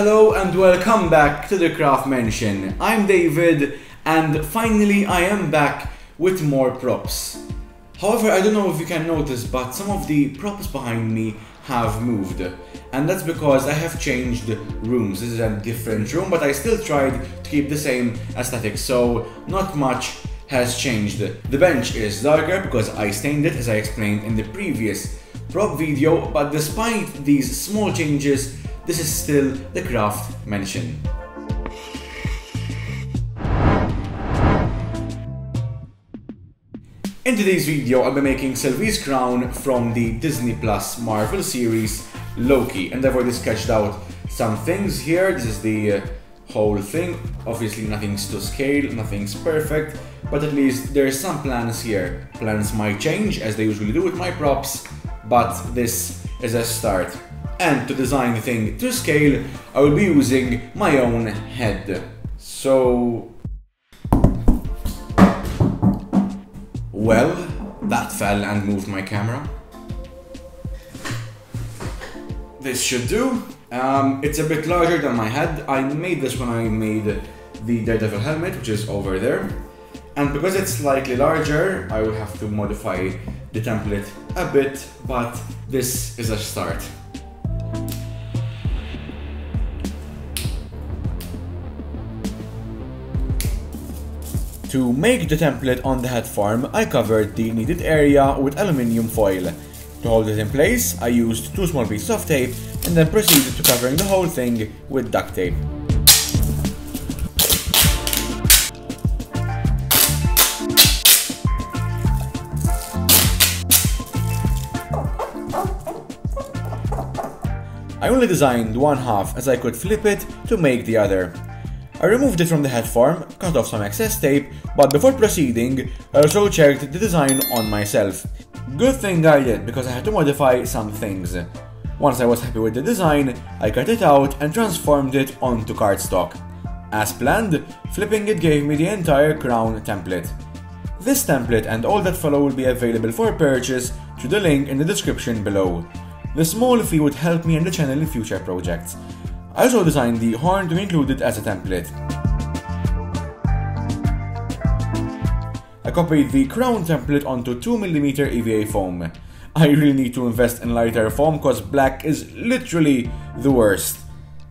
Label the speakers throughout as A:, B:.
A: Hello and welcome back to the Craft Mansion. I'm David and finally I am back with more props. However, I don't know if you can notice, but some of the props behind me have moved. And that's because I have changed rooms. This is a different room, but I still tried to keep the same aesthetic, so not much has changed. The bench is darker because I stained it, as I explained in the previous prop video, but despite these small changes, this is still the Craft Mansion. In today's video, I'll be making Sylvie's crown from the Disney Plus Marvel series Loki, and I've already sketched out some things here. This is the whole thing. Obviously nothing's to scale, nothing's perfect, but at least there's some plans here. Plans might change, as they usually do with my props, but this is a start. And to design the thing to scale, I will be using my own head. So... well, that fell and moved my camera. This should do. It's a bit larger than my head. I made this when I made the Daredevil helmet, which is over there. And because it's slightly larger, I will have to modify the template a bit, but this is a start. To make the template on the head form, I covered the needed area with aluminium foil. To hold it in place, I used 2 small pieces of tape and then proceeded to covering the whole thing with duct tape. I only designed one half as I could flip it to make the other. I removed it from the head form, cut off some excess tape, but before proceeding, I also checked the design on myself. Good thing I did, because I had to modify some things. Once I was happy with the design, I cut it out and transformed it onto cardstock. As planned, flipping it gave me the entire crown template. This template and all that follow will be available for purchase through the link in the description below. The small fee would help me and the channel in future projects. I also designed the horn to be included as a template. I copied the crown template onto 2mm EVA foam. I really need to invest in lighter foam because black is literally the worst.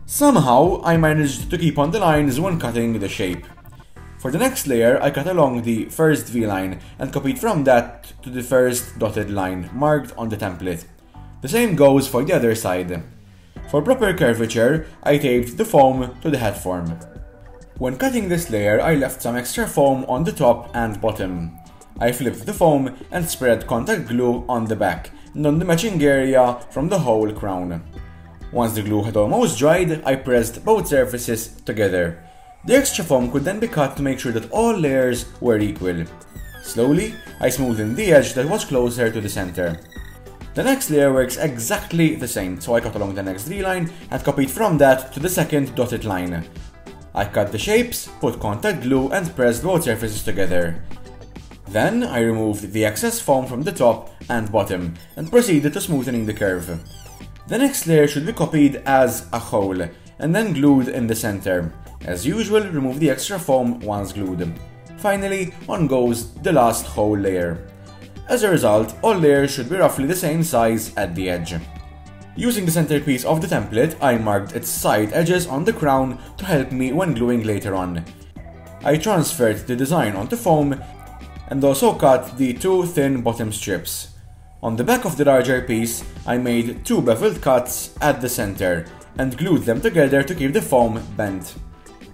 A: Somehow, I managed to keep on the lines when cutting the shape. For the next layer, I cut along the first V-line and copied from that to the first dotted line marked on the template. The same goes for the other side. For proper curvature, I taped the foam to the head form. When cutting this layer, I left some extra foam on the top and bottom. I flipped the foam and spread contact glue on the back and on the matching area from the whole crown. Once the glue had almost dried, I pressed both surfaces together. The extra foam could then be cut to make sure that all layers were equal. Slowly, I smoothed the edge that was closer to the center. The next layer works exactly the same, so I cut along the next V-line and copied from that to the second dotted line. I cut the shapes, put contact glue and pressed both surfaces together. Then I removed the excess foam from the top and bottom and proceeded to smoothing the curve. The next layer should be copied as a hole and then glued in the center. As usual, remove the extra foam once glued. Finally, on goes the last whole layer. As a result, all layers should be roughly the same size at the edge. Using the centerpiece of the template, I marked its side edges on the crown to help me when gluing later on. I transferred the design onto foam and also cut the 2 thin bottom strips. On the back of the larger piece, I made 2 beveled cuts at the center and glued them together to keep the foam bent.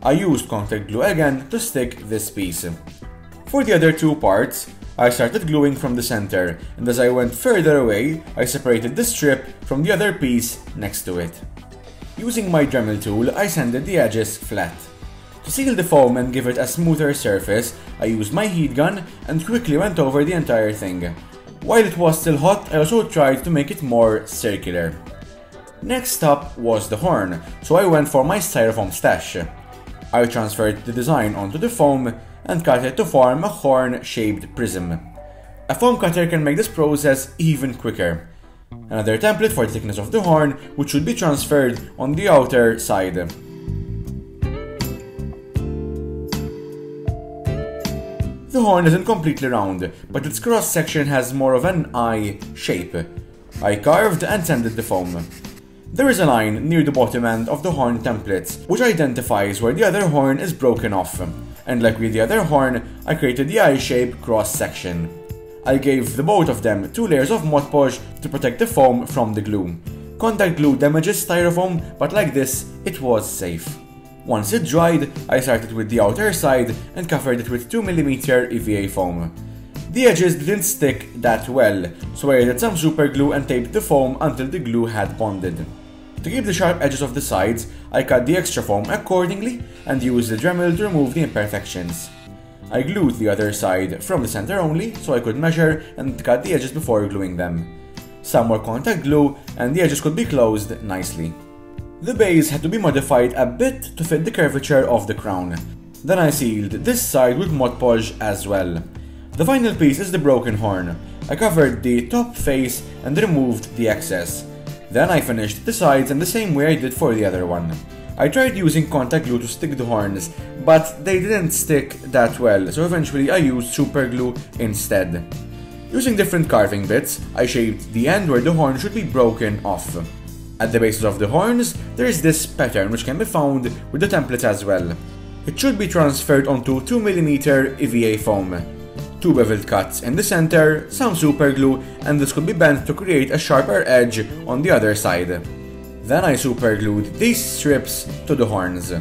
A: I used contact glue again to stick this piece. For the other 2 parts, I started gluing from the center, and as I went further away, I separated the strip from the other piece next to it. Using my Dremel tool, I sanded the edges flat. To seal the foam and give it a smoother surface, I used my heat gun and quickly went over the entire thing. While it was still hot, I also tried to make it more circular. Next up was the horn, so I went for my styrofoam stash. I transferred the design onto the foam and cut it to form a horn-shaped prism. A foam cutter can make this process even quicker. Another template for the thickness of the horn, which should be transferred on the outer side. The horn isn't completely round, but its cross-section has more of an eye shape. I carved and sanded the foam. There is a line near the bottom end of the horn templates, which identifies where the other horn is broken off, and like with the other horn, I created the eye-shape cross-section. I gave the both of them 2 layers of Mod Podge to protect the foam from the glue. Contact glue damages styrofoam, but like this, it was safe. Once it dried, I started with the outer side and covered it with 2mm EVA foam. The edges didn't stick that well, so I added some super glue and taped the foam until the glue had bonded. To keep the sharp edges of the sides, I cut the extra foam accordingly and used the Dremel to remove the imperfections. I glued the other side from the center only, so I could measure and cut the edges before gluing them. Some were contact glue, and the edges could be closed nicely. The base had to be modified a bit to fit the curvature of the crown. Then I sealed this side with Mod Podge as well. The final piece is the broken horn. I covered the top face and removed the excess. Then I finished the sides in the same way I did for the other one. I tried using contact glue to stick the horns, but they didn't stick that well, so eventually I used super glue instead. Using different carving bits, I shaped the end where the horn should be broken off. At the bases of the horns, there is this pattern which can be found with the templates as well. It should be transferred onto 2mm EVA foam. 2 beveled cuts in the center, some super glue, and this could be bent to create a sharper edge on the other side. Then I super glued these strips to the horns.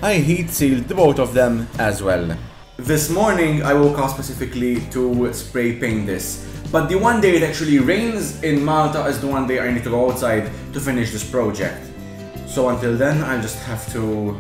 A: I heat sealed the both of them as well. This morning I woke up specifically to spray paint this, but the one day it actually rains in Malta is the one day I need to go outside to finish this project. So until then I'll just have to...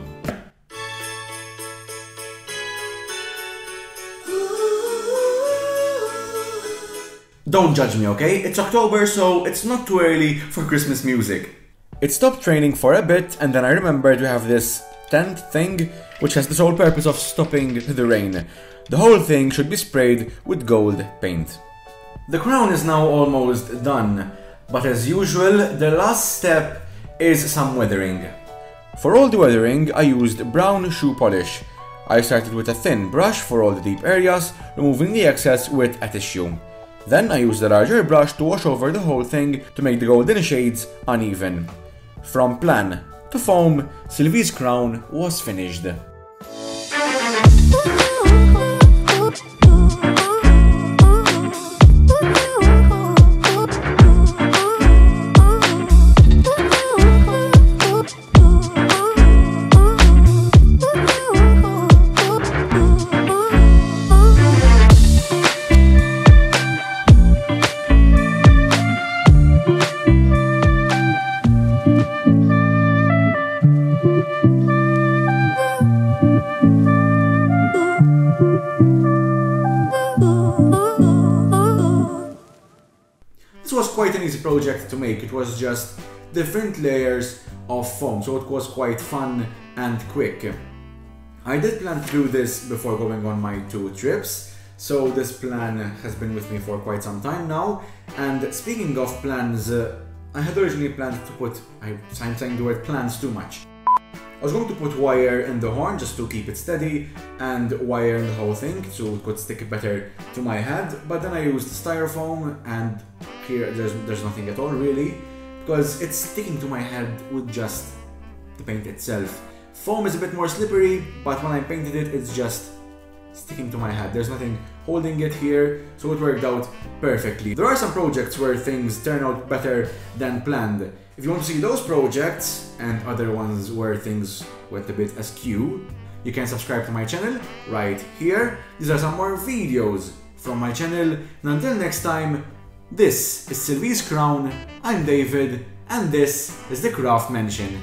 A: Don't judge me, okay? It's October, so it's not too early for Christmas music. It stopped raining for a bit, and then I remembered to have this tent thing, which has the sole purpose of stopping the rain. The whole thing should be sprayed with gold paint. The crown is now almost done, but as usual, the last step is some weathering. For all the weathering, I used brown shoe polish. I started with a thin brush for all the deep areas, removing the excess with a tissue. Then I used a larger brush to wash over the whole thing to make the golden shades uneven. From plan to foam, SYLVIE'S crown was finished. This was quite an easy project to make. It was just different layers of foam, so it was quite fun and quick. I did plan to do this before going on my 2 trips, so this plan has been with me for quite some time now. And speaking of plans, I had originally planned to put, I'm saying the word plans too much. I was going to put wire in the horn just to keep it steady, and wire in the whole thing so it could stick better to my head, but then I used styrofoam, and here there's nothing at all really, because it's sticking to my head with just the paint itself. Foam is a bit more slippery, but when I painted it, it's just sticking to my head. There's nothing holding it here, so it worked out perfectly. There are some projects where things turn out better than planned. If you want to see those projects and other ones where things went a bit askew, you can subscribe to my channel right here. These are some more videos from my channel. And until next time, this is SYLVIE'S Crown, I'm David, and this is the Craft Mansion.